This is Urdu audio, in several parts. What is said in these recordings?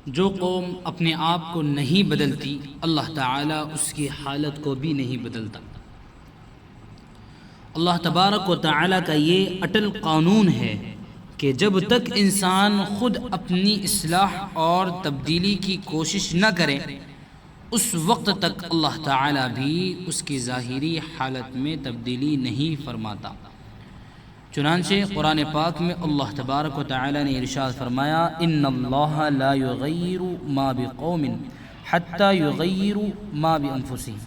جو قوم اپنے آپ کو نہیں بدلتی اللہ تعالیٰ اس کی حالت کو بھی نہیں بدلتا۔ اللہ تبارک و تعالیٰ کا یہ اٹل قانون ہے کہ جب تک انسان خود اپنی اصلاح اور تبدیلی کی کوشش نہ کرے اس وقت تک اللہ تعالیٰ بھی اس کی ظاہری حالت میں تبدیلی نہیں فرماتا۔ چنانچہ قرآن پاک میں اللہ تبارک و تعالی نے ارشاد فرمایا ان اللہ لا یغیر ما بقوم حتی یغیروا ما بانفسہم،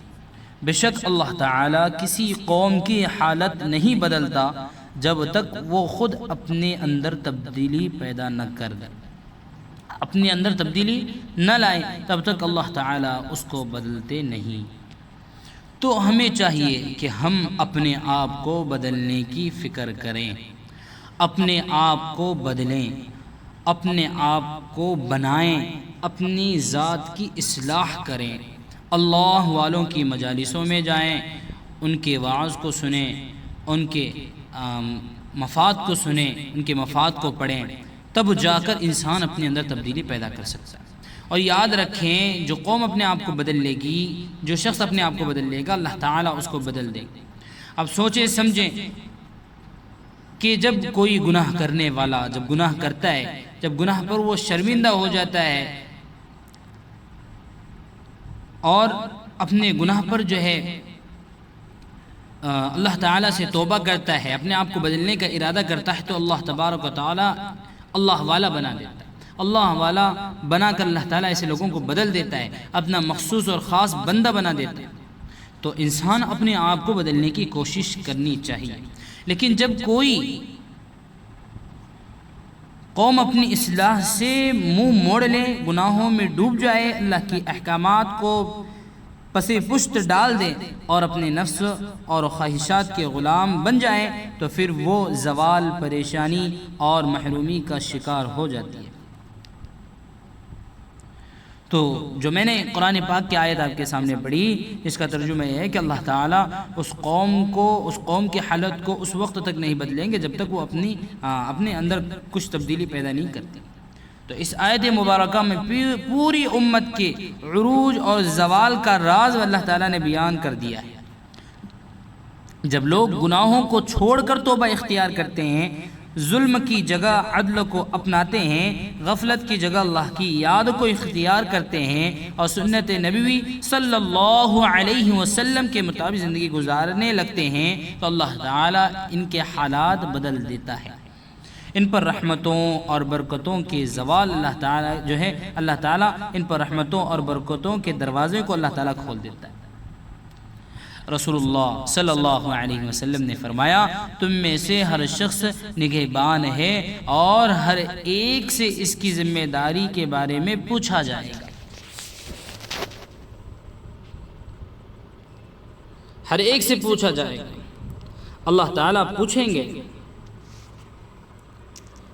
بے شک اللہ تعالی کسی قوم کی حالت نہیں بدلتا جب تک وہ خود اپنے اندر تبدیلی پیدا نہ کر دے، اپنے اندر تبدیلی نہ لائے تب تک اللہ تعالی اس کو بدلتے نہیں۔ تو ہمیں چاہیے کہ ہم اپنے آپ کو بدلنے کی فکر کریں، اپنے آپ کو بدلیں، اپنے آپ کو بنائیں، اپنی ذات کی اصلاح کریں، اللہ والوں کی مجالسوں میں جائیں، ان کے وعظ کو سنیں، ان کے مفاد کو سنیں، ان کے مفاد کو پڑھیں، تب جا کر انسان اپنے اندر تبدیلی پیدا کر سکتا ہے۔ اور یاد رکھیں جو قوم اپنے آپ کو بدل لے گی، جو شخص اپنے آپ کو بدل لے گا اللہ تعالیٰ اس کو بدل دے گا۔ اب سوچیں سمجھیں کہ جب کوئی گناہ کرنے والا جب گناہ کرتا ہے، جب گناہ پر وہ شرمندہ ہو جاتا ہے اور اپنے گناہ پر جو ہے اللہ تعالیٰ سے توبہ کرتا ہے، اپنے آپ کو بدلنے کا ارادہ کرتا ہے، تو اللہ تبارک و تعالیٰ اللہ والا بنا دیتا ہے۔ اللہ والا بنا کر اللہ تعالیٰ ایسے لوگوں کو بدل دیتا ہے، اپنا مخصوص اور خاص بندہ بنا دیتا ہے۔ تو انسان اپنے آپ کو بدلنے کی کوشش کرنی چاہیے، لیکن جب کوئی قوم اپنی اصلاح سے منہ موڑ لے، گناہوں میں ڈوب جائے، اللہ کی احکامات کو پس پشت ڈال دے اور اپنے نفس اور خواہشات کے غلام بن جائیں تو پھر وہ زوال، پریشانی اور محرومی کا شکار ہو جاتی ہے۔ تو جو میں نے قرآن پاک کی آیت آپ کے سامنے پڑھی، اس کا ترجمہ یہ ہے کہ اللہ تعالیٰ اس قوم کی حالت کو اس وقت تک نہیں بدلیں گے جب تک وہ اپنے اندر کچھ تبدیلی پیدا نہیں کرتے۔ تو اس آیت مبارکہ میں پوری امت کے عروج اور زوال کا راز اللہ تعالیٰ نے بیان کر دیا ہے۔ جب لوگ گناہوں کو چھوڑ کر توبہ اختیار کرتے ہیں، ظلم کی جگہ عدل کو اپناتے ہیں، غفلت کی جگہ اللہ کی یاد کو اختیار کرتے ہیں اور سنت نبوی صلی اللہ علیہ وسلم کے مطابق زندگی گزارنے لگتے ہیں تو اللہ تعالیٰ ان کے حالات بدل دیتا ہے، ان پر رحمتوں اور برکتوں کے زوال اللہ تعالیٰ ان پر رحمتوں اور برکتوں کے دروازے کو اللہ تعالیٰ کھول دیتا ہے۔ رسول اللہ صلی اللہ علیہ وسلم نے فرمایا تم میں سے ہر شخص نگہبان ہے اور ہر ایک سے اس کی ذمہ داری کے بارے میں پوچھا جائے گا۔ ہر ایک سے پوچھا جائے گا، اللہ تعالیٰ پوچھیں گے،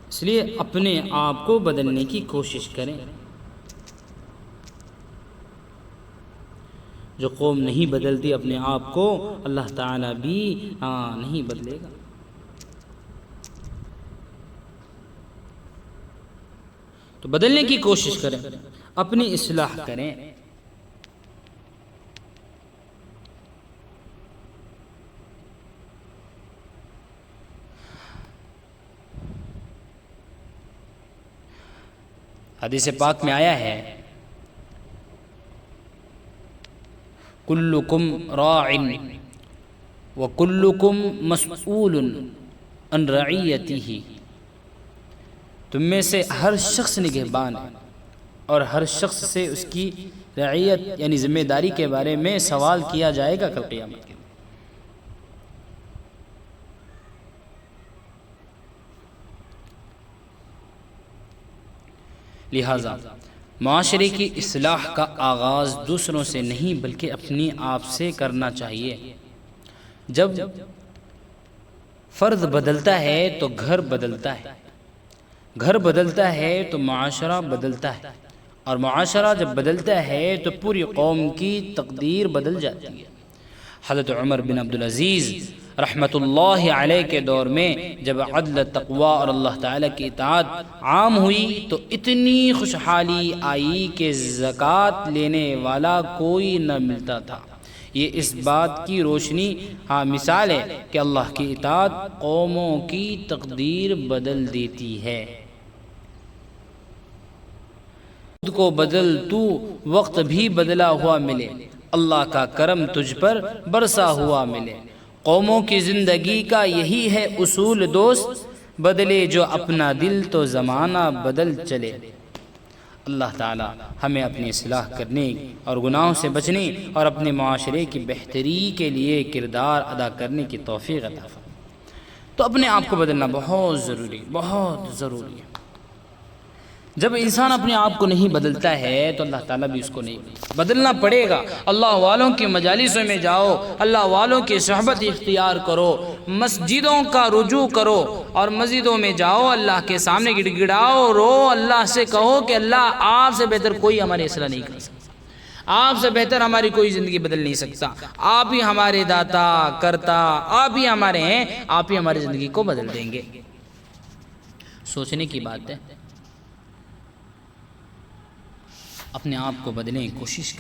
اس لیے اپنے آپ کو بدلنے کی کوشش کریں۔ جو قوم نہیں بدلتی اپنے آپ کو اللہ تعالیٰ بھی نہیں بدلے گا۔ تو بدلنے کی کوشش کریں، اپنی اصلاح کریں۔ حدیث پاک میں آیا ہے کلکم راع وکلکم مسئول عن رعیتہ، تم میں سے ہر شخص نگہبان ہے اور ہر شخص سے اس کی رعیت یعنی ذمہ داری کے بارے میں سوال کیا جائے گا کل قیامت کے دن۔ لہذا معاشرے کی اصلاح کا آغاز دوسروں سے نہیں بلکہ اپنی آپ سے کرنا چاہیے۔ جب فرد بدلتا ہے تو گھر بدلتا ہے، گھر بدلتا ہے تو معاشرہ بدلتا ہے، اور معاشرہ جب بدلتا ہے تو پوری قوم کی تقدیر بدل جاتی ہے۔ حضرت عمر بن عبدالعزیز رحمت اللہ علیہ کے دور میں جب عدل، تقوی اور اللہ تعالیٰ کی اطاعت عام ہوئی تو اتنی خوشحالی آئی کہ زکوٰۃ لینے والا کوئی نہ ملتا تھا۔ یہ اس بات کی روشنی مثال ہے کہ اللہ کی اطاعت قوموں کی تقدیر بدل دیتی ہے۔ خود کو بدل تو وقت بھی بدلا ہوا ملے، اللہ کا کرم تجھ پر برسا ہوا ملے۔ قوموں کی زندگی کا یہی ہے اصول دوست، بدلے جو اپنا دل تو زمانہ بدل چلے۔ اللہ تعالی ہمیں اپنی اصلاح کرنے اور گناہوں سے بچنے اور اپنے معاشرے کی بہتری کے لیے کردار ادا کرنے کی توفیق عطا فرمائے۔ تو اپنے آپ کو بدلنا بہت ضروری ہے۔ جب انسان اپنے آپ کو نہیں بدلتا ہے تو اللہ تعالیٰ بھی اس کو نہیں بدلنا پڑے گا۔ اللہ والوں کی مجالسوں میں جاؤ، اللہ والوں کی صحبت اختیار کرو، مسجدوں کا رجوع کرو اور مسجدوں میں جاؤ، اللہ کے سامنے گڑ گڑاؤ، رو، اللہ سے کہو کہ اللہ آپ سے بہتر کوئی ہماری اصلاح نہیں کر سکتا، آپ سے بہتر ہماری کوئی زندگی بدل نہیں سکتا، آپ ہی ہمارے داتا کرتا، آپ ہی ہمارے ہیں، آپ ہی ہماری زندگی کو بدل دیں گے۔ سوچنے کی بات ہے، اپنے آپ کو بدلیں، کوشش کریں۔